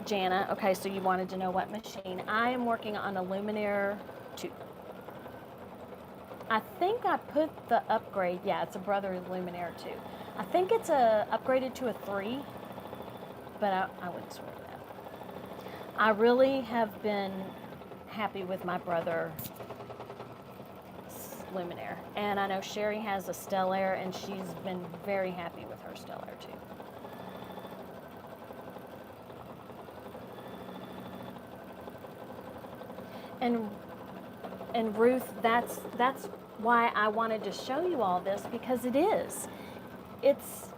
Jana. Okay, so you wanted to know what machine. I am working on a Luminaire 2. I think I put the upgrade, yeah, it's a Brother Luminaire 2. I think it's upgraded to a 3, but I wouldn't swear to that. I really have been happy with my Brother Luminaire. And I know Sherry has a Stellaire, and she's been very happy with her Stellaire too. And Ruth, that's why I wanted to show you all this, because it is. It's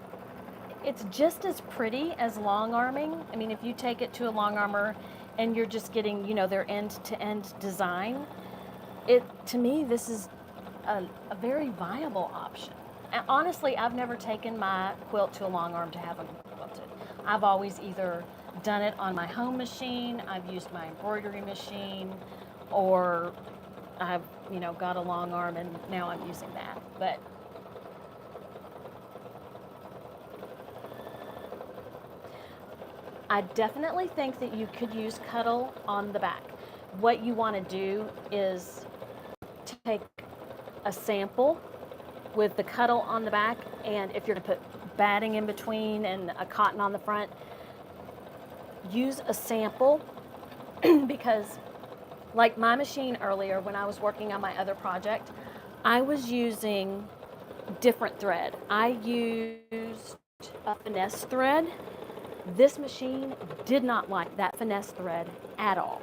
just as pretty as long arming. I mean, if you take it to a long armor and you're just getting, you know, their end-to-end design, to me, this is a very viable option. And honestly, I've never taken my quilt to a long arm to have them quilted. I've always either done it on my home machine, I've used my embroidery machine, or I've, you know, got a long arm and now I'm using that. But I definitely think that you could use cuddle on the back. What you want to do is take a sample with the cuddle on the back, and if you're going to put batting in between and a cotton on the front, use a sample because like my machine earlier when I was working on my other project, I was using different thread. I used a finesse thread. This machine did not like that finesse thread at all.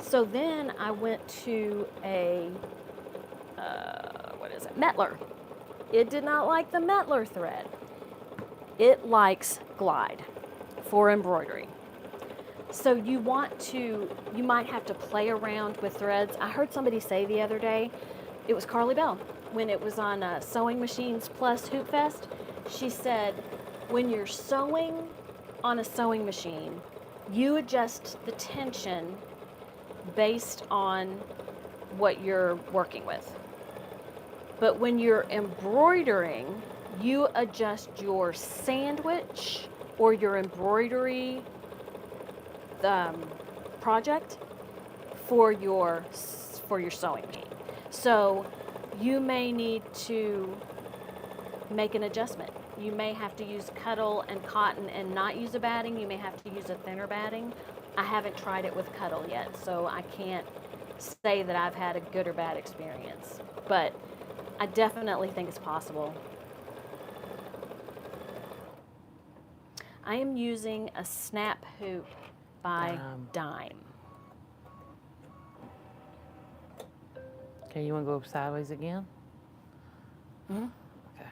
So then I went to a, Metler. It did not like the Metler thread. It likes Glide for embroidery. So you might have to play around with threads. I heard somebody say the other day, it was Carly Bell, when it was on Sewing Machines Plus Hoop Fest, she said, when you're sewing on a sewing machine, you adjust the tension based on what you're working with. But when you're embroidering, you adjust your sandwich or your embroidery project for your sewing machine. So you may need to make an adjustment. You may have to use cuddle and cotton and not use a batting. You may have to use a thinner batting. I haven't tried it with cuddle yet, so I can't say that I've had a good or bad experience. But I definitely think it's possible. I am using a snap hoop by Dime. Okay, you want to go sideways again? Mm-hmm. Okay.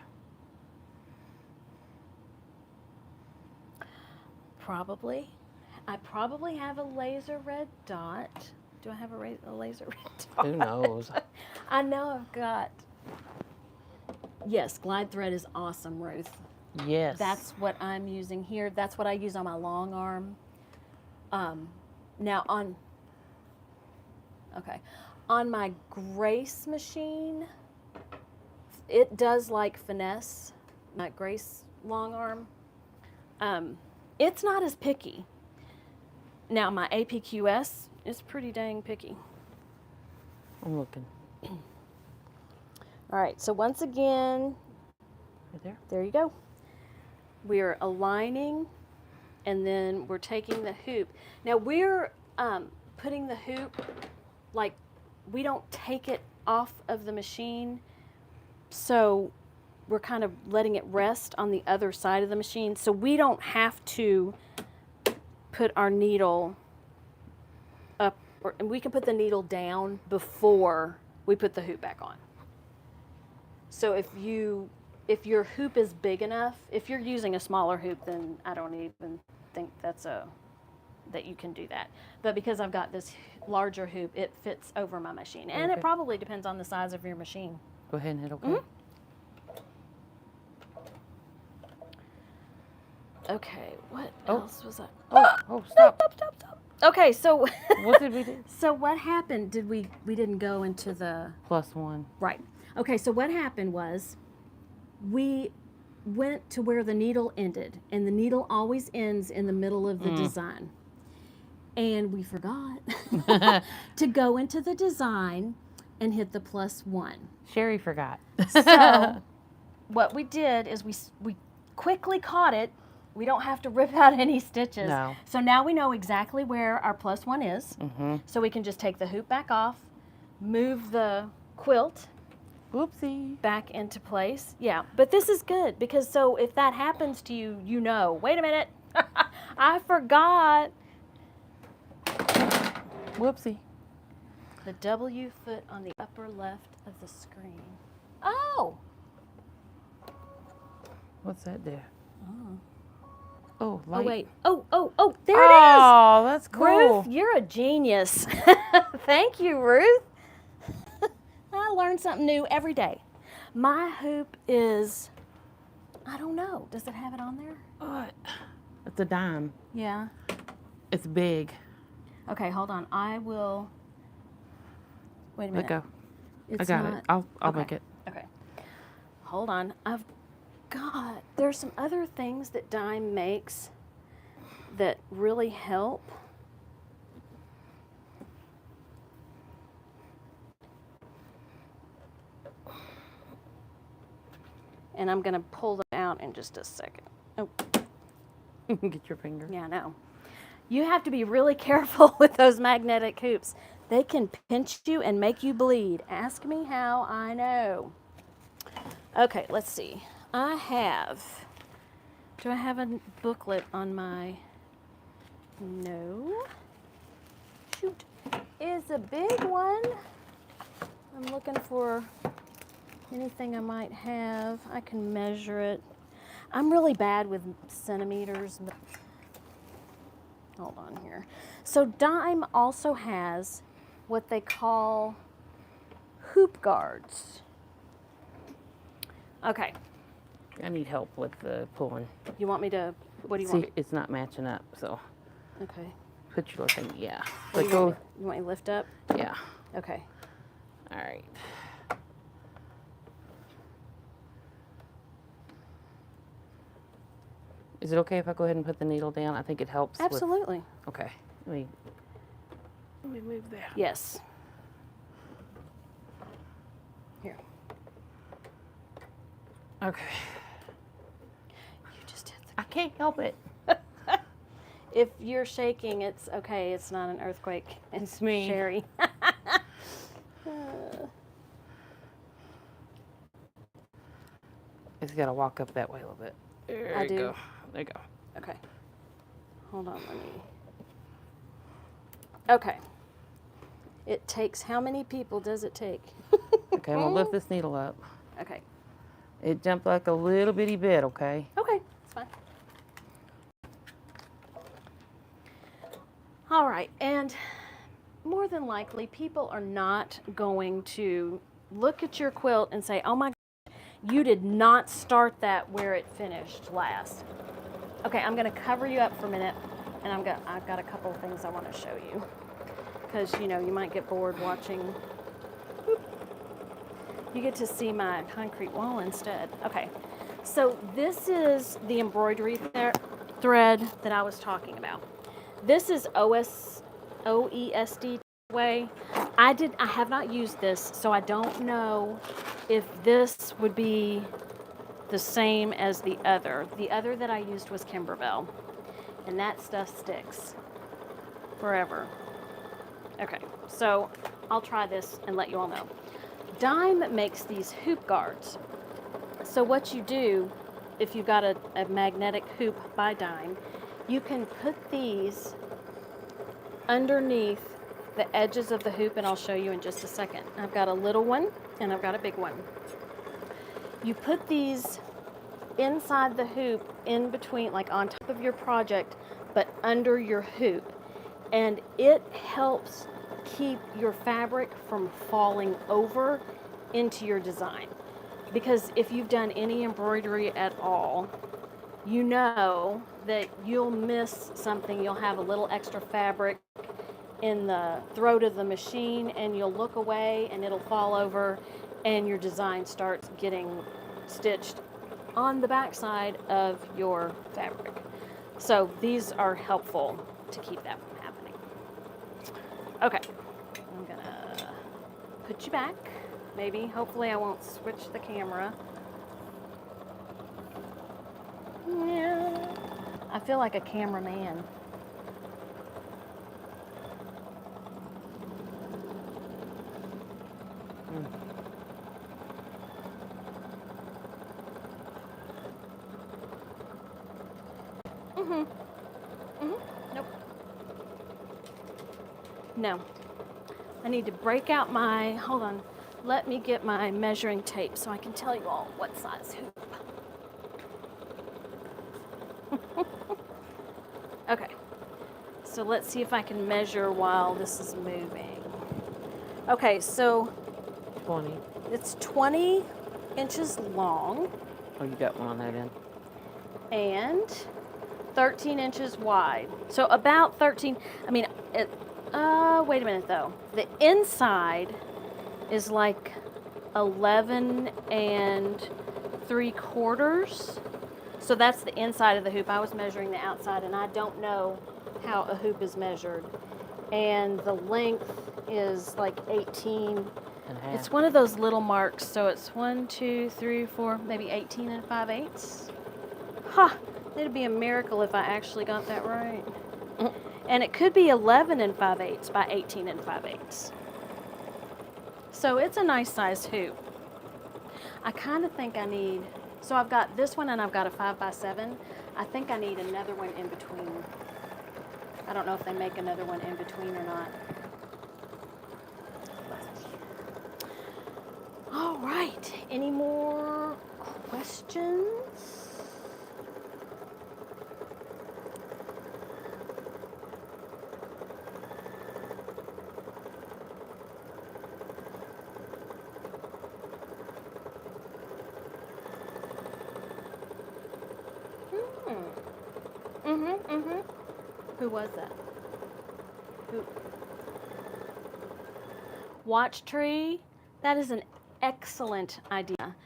Probably. I probably have a laser red dot. Do I have a laser red dot? Who knows? I know I've got. Yes, Glide thread is awesome, Ruth. Yes. That's what I'm using here. That's what I use on my long arm. Now on my Grace machine, it does like finesse, my Grace long arm. It's not as picky. Now my APQS is pretty dang picky. I'm looking. All right, so once again, Right there you go. We're aligning, and then we're taking the hoop. Now we're putting the hoop, like we don't take it off of the machine, so we're kind of letting it rest on the other side of the machine, so we don't have to put our needle up, and we can put the needle down before we put the hoop back on. So if your hoop is big enough, if you're using a smaller hoop, then I don't even think that you can do that. But because I've got this larger hoop, it fits over my machine. And Okay. it probably depends on the size of your machine. Go ahead and hit OK. Mm-hmm. Okay, what else was I? Oh, stop. Stop. Okay, so What did we do? So what happened? We didn't go into the +1. right. Okay, so what happened was we went to where the needle ended, and the needle always ends in the middle of the design. And we forgot to go into the design and hit the +1. Sherry forgot. So what we did is we quickly caught it. We don't have to rip out any stitches. No. So now we know exactly where our +1 is. Mm-hmm. So we can just take the hoop back off, move the quilt Whoopsie. back into place. Yeah, but this is good because so if that happens to you, you know, wait a minute, I forgot. Whoopsie. The W foot on the upper left of the screen. Oh! What's that do? Oh, Oh, light. oh wait. Oh, there it is! Oh, that's cool. Ruth, you're a genius. Thank you, Ruth. I learn something new every day. My hoop is, I don't know, does it have it on there? What? It's a dime. Yeah. It's big. Okay, hold on. I will, wait a minute. Let go. I It's got not- it. I'll okay. make it. Okay. Hold on. There's some other things that dime makes that really help. And I'm going to pull them out in just a second. Oh, Get your finger. yeah, no. You have to be really careful with those magnetic hoops. They can pinch you and make you bleed. Ask me how I know. Okay, let's see. Do I have a booklet on my, no. Shoot, it's a big one. I'm looking for anything I might have. I can measure it. I'm really bad with centimeters. Hold on here. So dime also has what they call hoop guards. Okay, I need help with the pulling. you want me to, what do you See, want? it's not matching up, so Okay. put your little thing. Yeah. What Let do you, want go. me, you want me to lift up? Yeah. Okay. All right. Is it okay if I go ahead and put the needle down? I think it helps. Absolutely. Okay. Let me move that. Yes. Here. Okay. You just did I can't help it. If you're shaking, it's okay. It's not an earthquake. It's me. Sherry. It's got to walk up that way a little bit. There I you do. go. There you go. Okay. Hold on, let me. Okay. It takes, how many people does it take? Okay, I'm going to lift this needle up. Okay. It jumped like a little bitty bit, okay? Okay, it's fine. All right, and more than likely, people are not going to look at your quilt and say, oh my gosh, you did not start that where it finished last. Okay, I'm gonna cover you up for a minute, and I've got a couple of things I want to show you. Because, you know, you might get bored watching. Whoop. You get to see my concrete wall instead. Okay, so this is the embroidery thread that I was talking about. This is OESD way. I have not used this, so I don't know if this would be the same as the other. The other that I used was Kimberville, and that stuff sticks forever. Okay, so I'll try this and let you all know. Dime makes these hoop guards. So what you do, if you've got a magnetic hoop by Dime, you can put these underneath the edges of the hoop, and I'll show you in just a second. I've got a little one and I've got a big one. You put these inside the hoop, in between, like on top of your project, but under your hoop, and it helps keep your fabric from falling over into your design. Because if you've done any embroidery at all, you know that you'll miss something. You'll have a little extra fabric in the throat of the machine, and you'll look away and it'll fall over, and your design starts getting stitched on the backside of your fabric. So these are helpful to keep that from happening. Okay, I'm gonna put you back. Maybe, hopefully I won't switch the camera. Yeah. I feel like a cameraman. Nope. No. I need to break out my, hold on. Let me get my measuring tape so I can tell you all what size hoop. Okay. So let's see if I can measure while this is moving. Okay, so 20. it's 20 inches long Oh, you got one on that end. and 13 inches wide. So about 13, I mean, wait a minute though. The inside is like 11 and 3/4. So that's the inside of the hoop. I was measuring the outside and I don't know how a hoop is measured. And the length is like 18. And half. It's one of those little marks. So it's 1, 2, 3, 4, maybe 18 and 5/8. Ha! It'd be a miracle if I actually got that right. And it could be 11 and 5/8 by 18 and 5/8. So it's a nice size hoop. I kind of think I need, so I've got this one and I've got a 5x7. I think I need another one in between. I don't know if they make another one in between or not. All right, any more questions? Who was that? Who? Watch Tree. That is an excellent idea.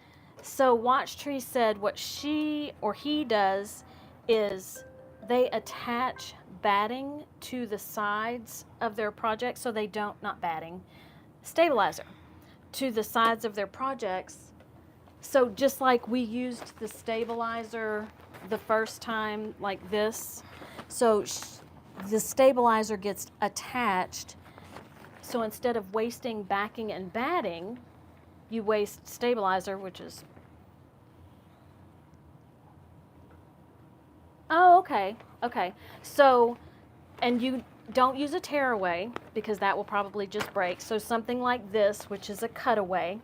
So Watch Tree said what she or he does is they attach batting to the sides of their project so they don't, not batting, stabilizer to the sides of their projects. So just like we used the stabilizer the first time like this, so the stabilizer gets attached. So instead of wasting backing and batting, you waste stabilizer, which is, oh, okay, okay. So, and you don't use a tearaway because that will probably just break. So something like this, which is a cutaway,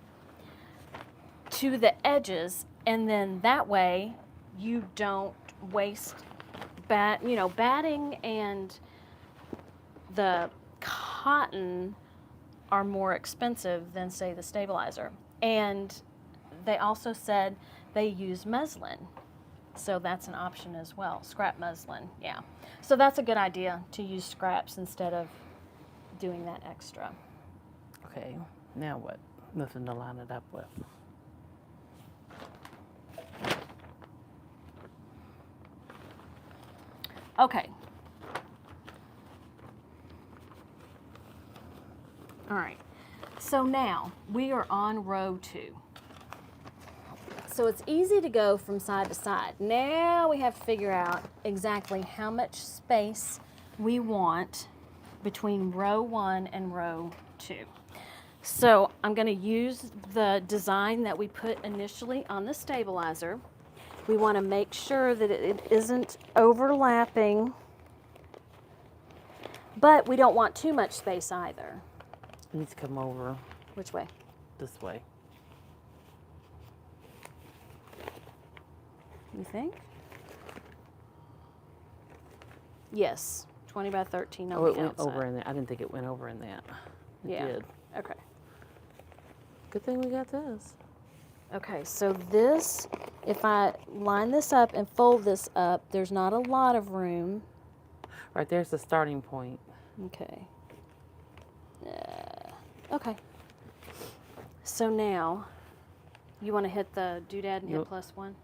to the edges, and then that way you don't waste batting and the cotton are more expensive than, say, the stabilizer. And they also said they use muslin. So that's an option as well, scrap muslin, yeah. So that's a good idea to use scraps instead of doing that extra. Okay, now what? Nothing to line it up with. Okay. All right. So now we are on row 2. So it's easy to go from side to side. Now we have to figure out exactly how much space we want between row 1 and row 2. So I'm going to use the design that we put initially on the stabilizer. We want to make sure that it isn't overlapping, but we don't want too much space either. It needs to come over Which way? this way. You think? Yes, 20 by 13 on Oh, it the went outside. over in that. I didn't think it went over in that. It Yeah. did. Okay. Good thing we got this. Okay, so this, if I line this up and fold this up, there's not a lot of room. Right there's the starting point. Okay. Okay. So now, you want to hit the doodad and hit Yep. +1?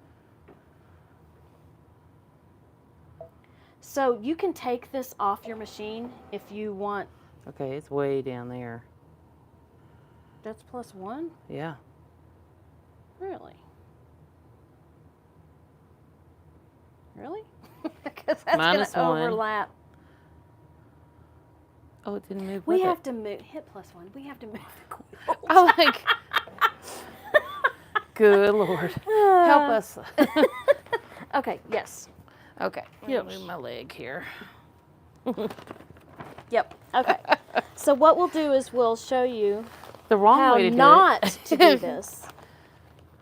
So you can take this off your machine if you want Okay, it's way down there. That's +1? Yeah. Really? Really? Because that's going -1. to overlap. Oh, it didn't move We with have it. to move, hit +1. We have to move the quilt. Oh, like, good Lord. Help us. Okay, yes. Okay, let Yes. me move my leg here. Yep. Okay. So what we'll do is we'll show you The wrong how way to do not it. to do this.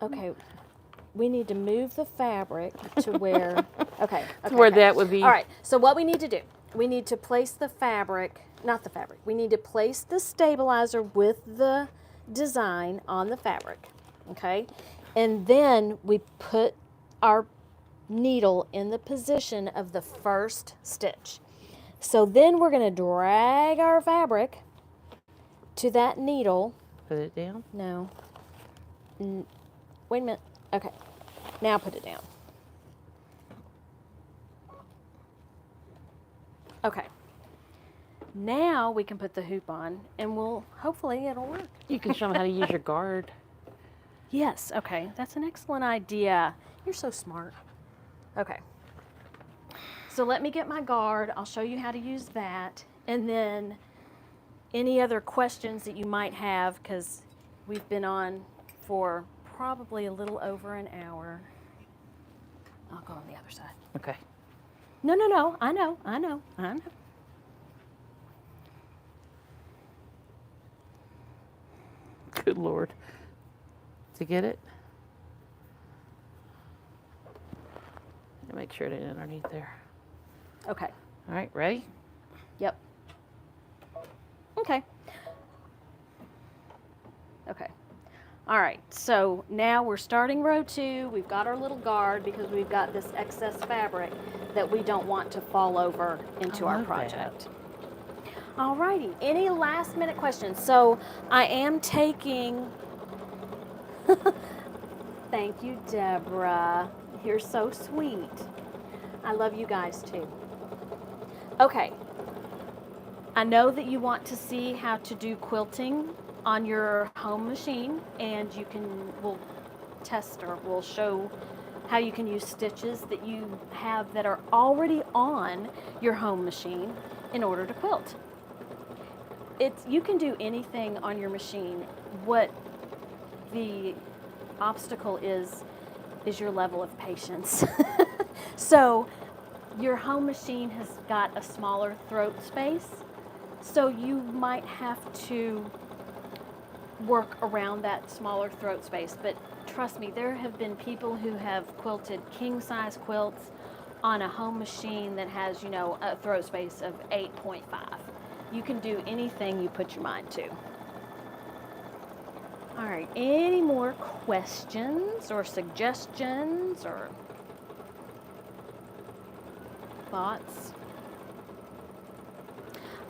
Okay. We need to move the fabric to where, okay. Where that would be. All right. So what we need to do, we need to place the fabric, not the fabric, we need to place the stabilizer with the design on the fabric, okay? And then we put our needle in the position of the first stitch. So then we're going to drag our fabric to that needle. Put it down. No. Wait a minute. Okay. Now put it down. Okay. Now we can put the hoop on and hopefully it'll work. You can show them how to use your guard. Yes, okay. That's an excellent idea. You're so smart. Okay. So let me get my guard. I'll show you how to use that. And then any other questions that you might have, because we've been on for probably a little over an hour. I'll go on the other side. Okay. No. I know. Good Lord. To get it? Make sure it ain't underneath there. Okay. All right, ready? Yep. Okay. Okay. All right, so now we're starting row 2. We've got our little guard because we've got this excess fabric that we don't want to fall over into our project. All righty, any last minute questions? So I am taking, thank you, Deborah. You're so sweet. I love you guys too. Okay, I know that you want to see how to do quilting on your home machine, and we'll test or we'll show how you can use stitches that you have that are already on your home machine in order to quilt. You can do anything on your machine. What the obstacle is your level of patience. So your home machine has got a smaller throat space, so you might have to work around that smaller throat space. But trust me, there have been people who have quilted king-size quilts on a home machine that has, a throat space of 8.5. You can do anything you put your mind to. All right, any more questions or suggestions or thoughts?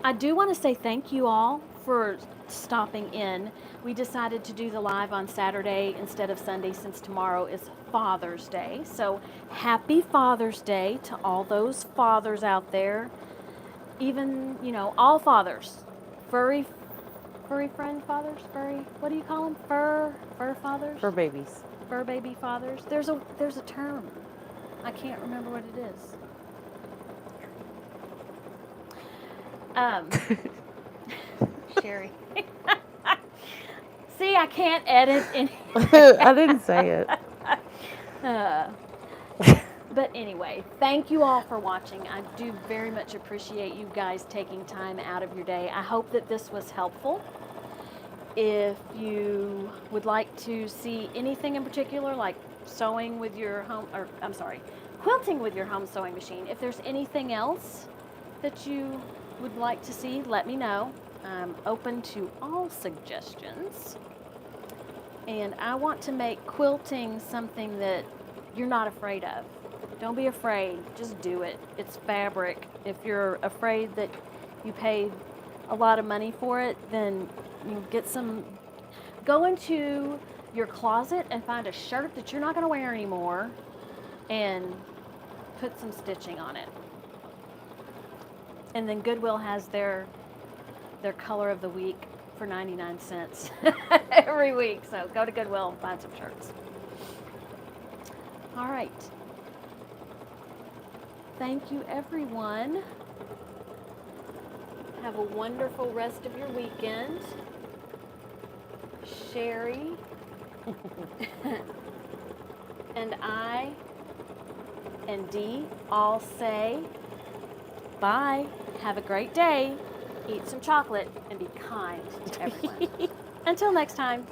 I do want to say thank you all for stopping in. We decided to do the live on Saturday instead of Sunday since tomorrow is Father's Day. So happy Father's Day to all those fathers out there. Even, all fathers. Furry friend fathers? What do you call them? Fur fathers? For babies. Fur baby fathers. There's a term. I can't remember what it is. Sherry. See, I can't edit any. I didn't say it. But anyway, thank you all for watching. I do very much appreciate you guys taking time out of your day. I hope that this was helpful. If you would like to see anything in particular, like quilting with your home sewing machine, if there's anything else that you would like to see, let me know. I'm open to all suggestions. And I want to make quilting something that you're not afraid of. Don't be afraid, just do it. It's fabric. If you're afraid that you paid a lot of money for it, then go into your closet and find a shirt that you're not going to wear anymore and put some stitching on it. And then Goodwill has their their color of the week for 99 cents every week. So go to Goodwill and find some shirts. All right. Thank you, everyone. Have a wonderful rest of your weekend. Sherry and I and Dee all say bye. Have a great day. Eat some chocolate and be kind to everyone. Until next time.